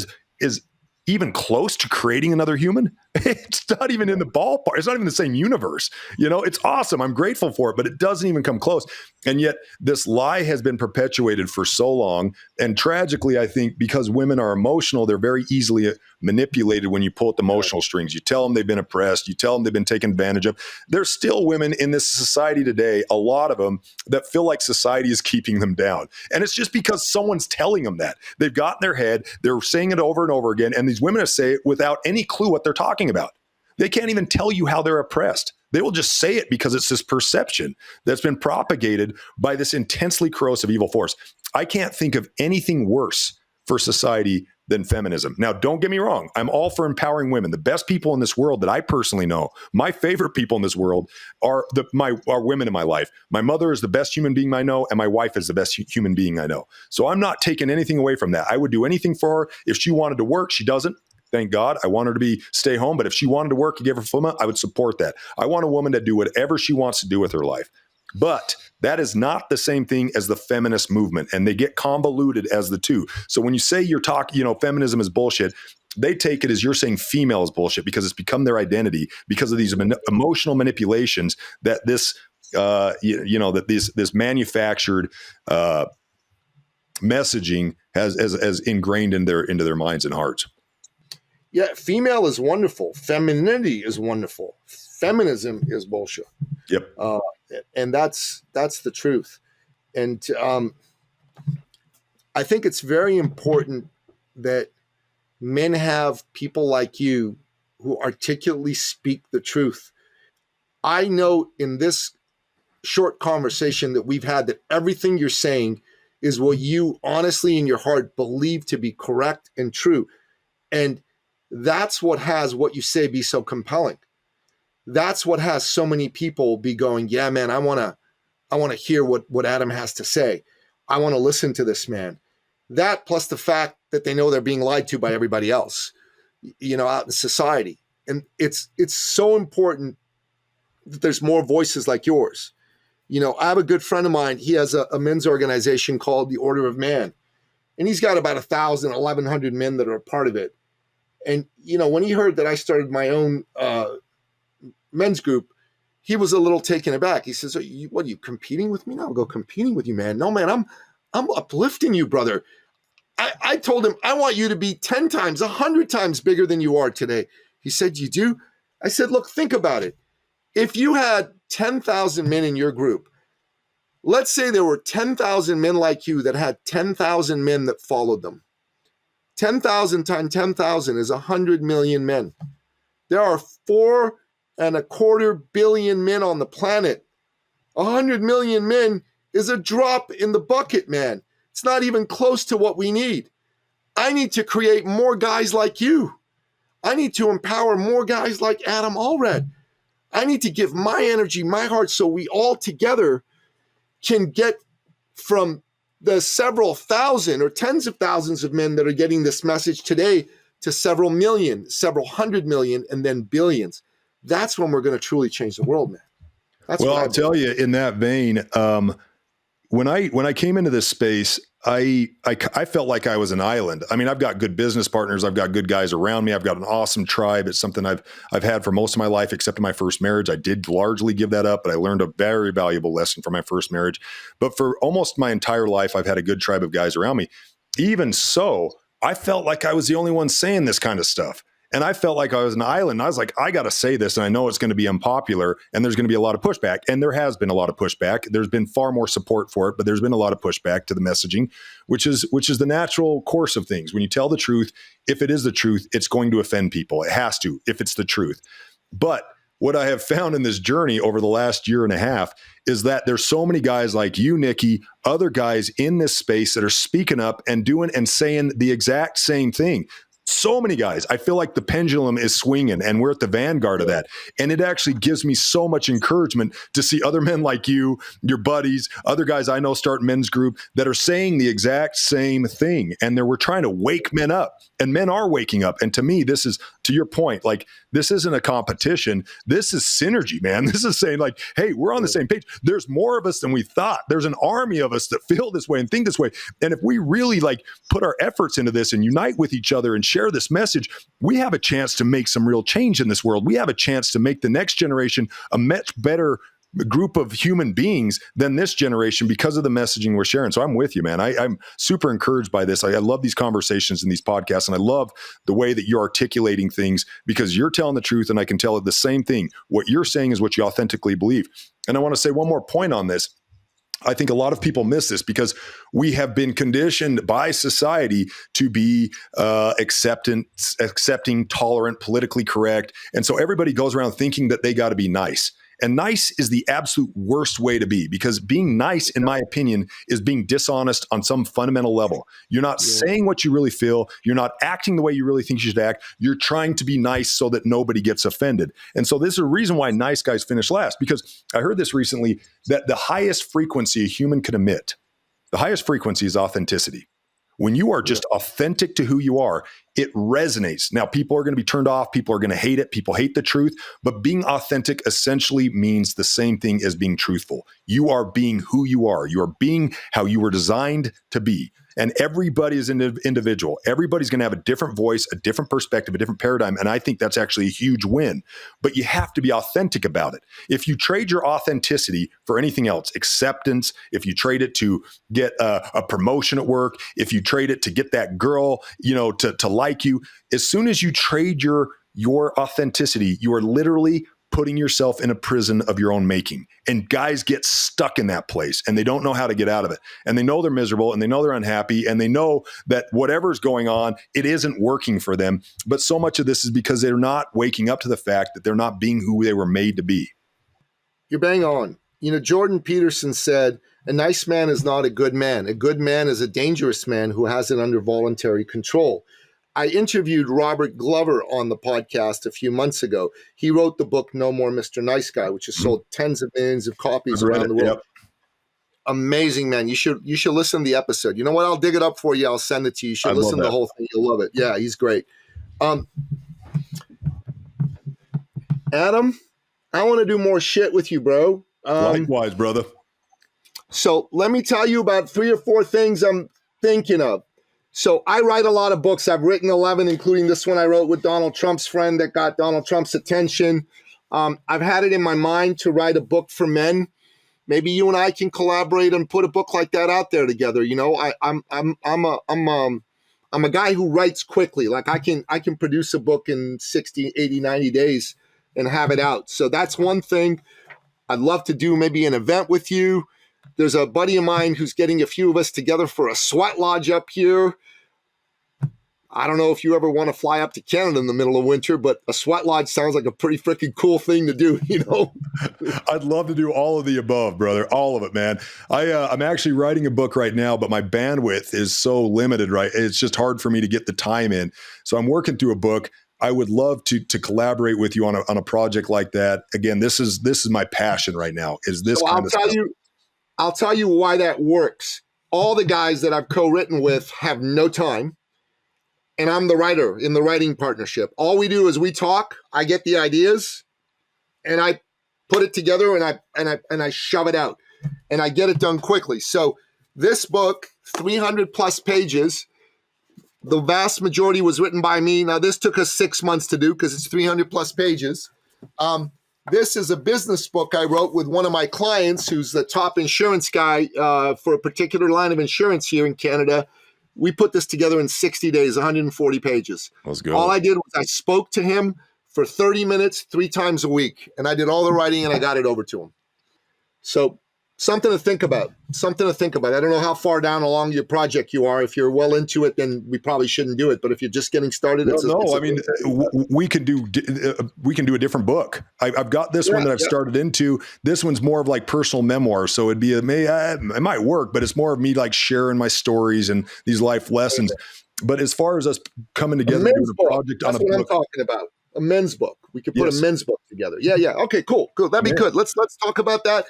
is even close to creating another human? It's not even in the ballpark. It's not even the same universe. It's awesome. I'm grateful for it, but it doesn't even come close. And yet this lie has been perpetuated for so long. And tragically, I think because women are emotional, they're very easily manipulated when you pull at the emotional strings. You tell them they've been oppressed. You tell them they've been taken advantage of. There's still women in this society today, a lot of them, that feel like society is keeping them down. And it's just because someone's telling them that. They've got in their head, they're saying it over and over again, and these women say it without any clue what they're talking about. They can't even tell you how they're oppressed. They will just say it because it's this perception that's been propagated by this intensely corrosive evil force. I can't think of anything worse for society than feminism. Now, don't get me wrong. I'm all for empowering women. The best people in this world that I personally know, my favorite people in this world are women in my life. My mother is the best human being I know, and my wife is the best human being I know. So I'm not taking anything away from that. I would do anything for her. If she wanted to work, she doesn't. Thank God. I want her to stay home. But if she wanted to work and give her fulfillment, I would support that. I want a woman to do whatever she wants to do with her life. But that is not the same thing as the feminist movement, and they get convoluted as the two. So when you say feminism is bullshit, they take it as you're saying female is bullshit because it's become their identity because of these emotional manipulations that this manufactured messaging has ingrained into their minds and hearts. Yeah, female is wonderful. Femininity is wonderful. Feminism is bullshit. Yep. And that's the truth. And I think it's very important that men have people like you who articulately speak the truth. I know in this short conversation that we've had that everything you're saying is what you honestly in your heart believe to be correct and true. And that's what has what you say be so compelling. That's what has so many people be going, yeah, man, I want to hear what Adam has to say. I want to listen to this man. That plus the fact that they know they're being lied to by everybody else, out in society. And it's so important that there's more voices like yours. I have a good friend of mine. He has a men's organization called the Order of Man. And he's got about 1,000, 1,100 men that are a part of it. And, when he heard that I started my own men's group, he was a little taken aback. He says, are you competing with me now? I'll go, competing with you, man. No, man, I'm uplifting you, brother. I told him, I want you to be 10 times, 100 times bigger than you are today. He said, you do? I said, look, think about it. If you had 10,000 men in your group, let's say there were 10,000 men like you that had 10,000 men that followed them. 10,000 times 10,000 is 100 million men. There are 4.25 billion men on the planet. 100 million men is a drop in the bucket, man. It's not even close to what we need. I need to create more guys like you. I need to empower more guys like Adam Allred. I need to give my energy, my heart, so we all together can get from the several thousand or tens of thousands of men that are getting this message today to several million, several 100 million, and then billions. That's when we're going to truly change the world, man. That's Well, what I'll tell you in that vein, when I came into this space, I felt like I was an island. I mean, I've got good business partners. I've got good guys around me. I've got an awesome tribe. It's something I've had for most of my life, except in my first marriage. I did largely give that up, but I learned a very valuable lesson from my first marriage. But for almost my entire life, I've had a good tribe of guys around me. Even so, I felt like I was the only one saying this kind of stuff. And I felt like I was an island. And I was like, I got to say this, and I know it's going to be unpopular, and there's going to be a lot of pushback. And there has been a lot of pushback. There's been far more support for it, but there's been a lot of pushback to the messaging, which is the natural course of things. When you tell the truth, if it is the truth, it's going to offend people. It has to, if it's the truth. But what I have found in this journey over the last year and a half is that there's so many guys like you, Nikki, other guys in this space that are speaking up and doing and saying the exact same thing. So many guys. I feel like the pendulum is swinging, and we're at the vanguard of that. And it actually gives me so much encouragement to see other men like you, your buddies, other guys I know start men's group that are saying the exact same thing. And we're trying to wake men up, and men are waking up. And to me, this is, to your point, like, this isn't a competition. This is synergy, man. This is saying like, hey, we're on the same page. There's more of us than we thought. There's an army of us that feel this way and think this way. And if we really like put our efforts into this and unite with each other and share this message, we have a chance to make some real change in this world. We have a chance to make the next generation a much better group of human beings than this generation because of the messaging we're sharing. So I'm with you, man. I'm super encouraged by this. I love these conversations and these podcasts, and I love the way that you're articulating things because you're telling the truth, and I can tell it the same thing. What you're saying is what you authentically believe. And I want to say one more point on this. I think a lot of people miss this because we have been conditioned by society to be accepting, tolerant, politically correct. And so everybody goes around thinking that they got to be nice. And nice is the absolute worst way to be, because being nice, in my opinion, is being dishonest on some fundamental level. You're not saying what you really feel. You're not acting the way you really think you should act. You're trying to be nice so that nobody gets offended. And so this is a reason why nice guys finish last, because I heard this recently, that the highest frequency a human can emit, the highest frequency is authenticity. When you are just authentic to who you are, it resonates. Now, people are going to be turned off. People are going to hate it. People hate the truth. But being authentic essentially means the same thing as being truthful. You are being who you are. You are being how you were designed to be. And everybody is an individual. Everybody's going to have a different voice, a different perspective, a different paradigm. And I think that's actually a huge win. But you have to be authentic about it. If you trade your authenticity for anything else, acceptance, if you trade it to get a promotion at work, if you trade it to get that girl, to like you, as soon as you trade your authenticity, you are literally putting yourself in a prison of your own making. And guys get stuck in that place, and they don't know how to get out of it. And they know they're miserable, and they know they're unhappy, and they know that whatever's going on, it isn't working for them. But so much of this is because they're not waking up to the fact that they're not being who they were made to be. You're bang on. Jordan Peterson said, a nice man is not a good man. A good man is a dangerous man who has it under voluntary control. I interviewed Robert Glover on the podcast a few months ago. He wrote the book No More Mr. Nice Guy, which has sold tens of millions of copies around the world. Yep. Amazing, man. You should listen to the episode. You know what? I'll dig it up for you. I'll send it to you. You should listen to the whole thing. You'll love it. Yeah, he's great. Adam, I want to do more shit with you, bro. Likewise, brother. So let me tell you about 3 or 4 things I'm thinking of. So I write a lot of books. I've written 11, including this one I wrote with Donald Trump's friend that got Donald Trump's attention. I've had it in my mind to write a book for men. Maybe you and I can collaborate and put a book like that out there together. I'm a guy who writes quickly. Like I can produce a book in 60, 80, 90 days and have it out. So that's one thing. I'd love to do maybe an event with you. There's a buddy of mine who's getting a few of us together for a sweat lodge up here. I don't know if you ever want to fly up to Canada in the middle of winter, but a sweat lodge sounds like a pretty freaking cool thing to do, I'd love to do all of the above, brother. All of it, man. I'm actually writing a book right now, but my bandwidth is so limited, right? It's just hard for me to get the time in. So I'm working through a book. I would love to collaborate with you on a project like that. Again, this is my passion right now. Is this kind of stuff. I'll tell you why that works. All the guys that I've co-written with have no time. and I'm the writer in the writing partnership. All we do is we talk, I get the ideas, and I put it together, and I shove it out, and I get it done quickly. So this book, 300 plus pages, the vast majority was written by me. Now, this took us 6 months to do because it's 300 plus pages. This is a business book I wrote with one of my clients who's the top insurance guy for a particular line of insurance here in Canada. We put this together in 60 days, 140 pages. Let's go. All I did was I spoke to him for 30 minutes, 3 times a week, and I did all the writing and I got it over to him. So something to think about. Something to think about. I don't know how far down along your project you are. If you're well into it, then we probably shouldn't do it. But if you're just getting started, we can do a different book. I've got this one that I've started into. This one's more of like personal memoir. So it'd be it might work, but it's more of me like sharing my stories and these life lessons. But as far as us coming together and doing a project on a book, I'm talking about. A men's book. We could put a men's book together. Yeah. Okay, cool. That'd be good. Let's talk about that.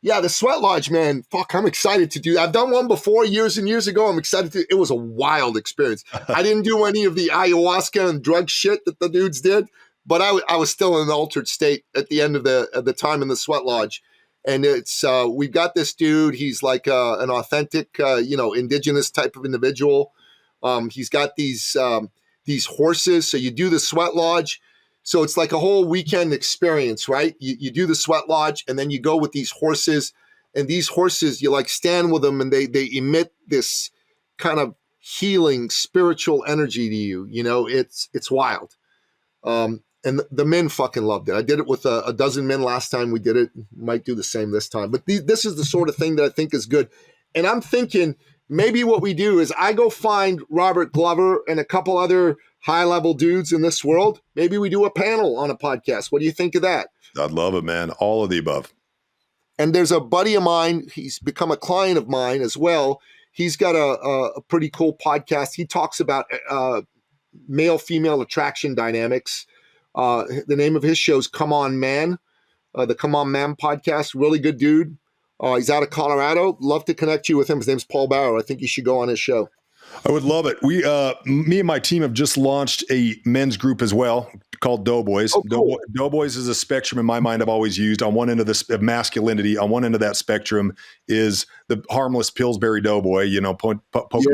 The Sweat Lodge, man. Fuck, I'm excited to do that. I've done one before years and years ago. I'm excited to. It was a wild experience. I didn't do any of the ayahuasca and drug shit that the dudes did, but I was still in an altered state at the end of the time in the Sweat Lodge. And it's we've got this dude. He's like an authentic, indigenous type of individual. He's got these horses. So you do the Sweat Lodge. So it's like a whole weekend experience, right? You do the Sweat Lodge and then you go with these horses, and these horses, you like stand with them and they emit this kind of healing spiritual energy to you. It's wild. And the men fucking loved it. I did it with a dozen men last time we did it. Might do the same this time. But this is the sort of thing that I think is good. And I'm thinking maybe what we do is I go find Robert Glover and a couple other high-level dudes in this world. Maybe we do a panel on a podcast. What do you think of that? I'd love it, man. All of the above. And there's a buddy of mine. He's become a client of mine as well. He's got a pretty cool podcast. He talks about male-female attraction dynamics. The name of his show is Come On Man, the Come On Man podcast. Really good dude. He's out of Colorado. Love to connect you with him. His name's Paul Bauer. I think you should go on his show. I would love it. Me and my team have just launched a men's group as well called Doughboys. Oh, cool. Doughboys is a spectrum in my mind I've always used. On one end of this of masculinity, on one end of that spectrum is the harmless Pillsbury Doughboy, poking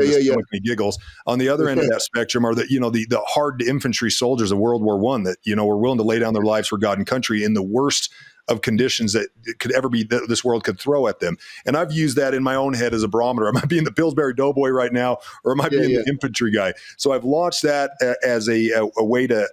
his stomach and he giggles. On the other end of that spectrum are the hard infantry soldiers of World War I that, were willing to lay down their lives for God and country in the worst of conditions that it could ever be that this world could throw at them. And I've used that in my own head as a barometer. Am I being the Pillsbury Doughboy right now, or am I being the infantry guy? So I've launched that as a way to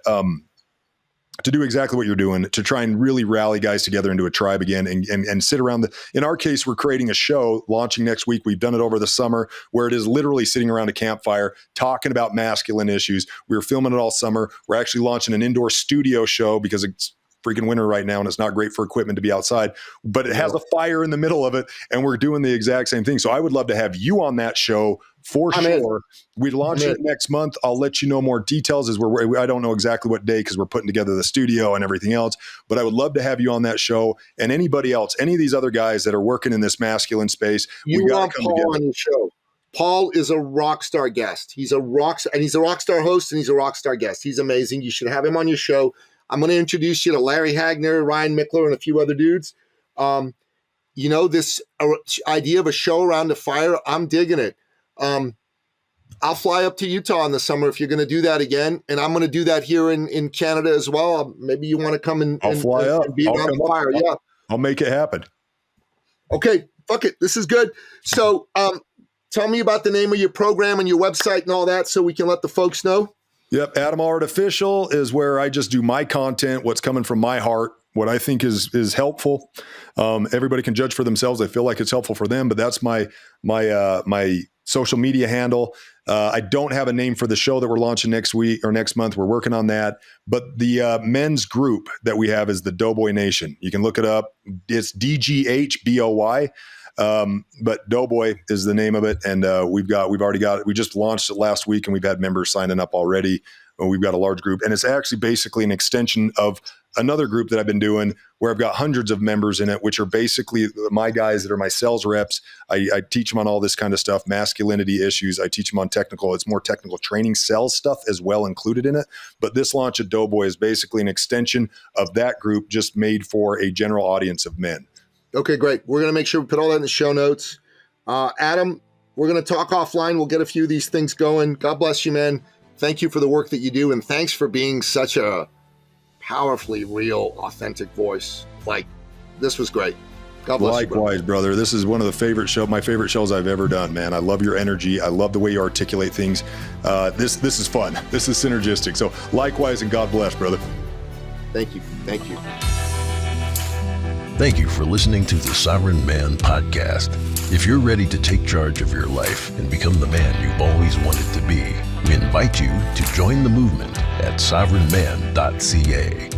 do exactly what you're doing, to try and really rally guys together into a tribe again and sit around in our case, we're creating a show launching next week. We've done it over the summer where it is literally sitting around a campfire, talking about masculine issues. We were filming it all summer. We're actually launching an indoor studio show because it's freaking winter right now and it's not great for equipment to be outside, but it has a fire in the middle of it and we're doing the exact same thing. So I would love to have you on that show for sure. We launch it next month. I'll let you know more details as I don't know exactly what day because we're putting together the studio and everything else, but I would love to have you on that show, and anybody else, any of these other guys that are working in this masculine space. We got to come together. On your show. Paul is a rock star guest. He's a rock star host and he's a rock star guest. He's amazing. You should have him on your show. I'm going to introduce you to Larry Hagner, Ryan Mickler, and a few other dudes. This idea of a show around the fire, I'm digging it. I'll fly up to Utah in the summer if you're going to do that again. And I'm going to do that here in Canada as well. Maybe you want to come and fly up and be around the fire. Yeah. I'll make it happen. Okay. Fuck it. This is good. So tell me about the name of your program and your website and all that so we can let the folks know. Yep. Adam Allred Official is where I just do my content, what's coming from my heart, what I think is helpful. Everybody can judge for themselves. I feel like it's helpful for them, but that's my social media handle. I don't have a name for the show that we're launching next week or next month. We're working on that. But the men's group that we have is the Doughboy Nation. You can look it up. It's DGHBOY. But Doughboy is the name of it. And we've already got it. We just launched it last week and we've had members signing up already. we've got a large group, and it's actually basically an extension of another group that I've been doing where I've got hundreds of members in it, which are basically my guys that are my sales reps. I teach them on all this kind of stuff, masculinity issues. I teach them on it's more technical training, sales stuff as well included in it. But this launch of Doughboy is basically an extension of that group, just made for a general audience of men. Okay, great. We're going to make sure we put all that in the show notes. Adam, we're going to talk offline. We'll get a few of these things going. God bless you, man. Thank you for the work that you do. And thanks for being such a powerfully real, authentic voice. Like, this was great. God bless you, Likewise, brother. This is one of my favorite shows I've ever done, man. I love your energy. I love the way you articulate things. This is fun. This is synergistic. So likewise, and God bless, brother. Thank you. Thank you. Thank you for listening to the Sovereign Man Podcast. If you're ready to take charge of your life and become the man you've always wanted to be, we invite you to join the movement at sovereignman.ca.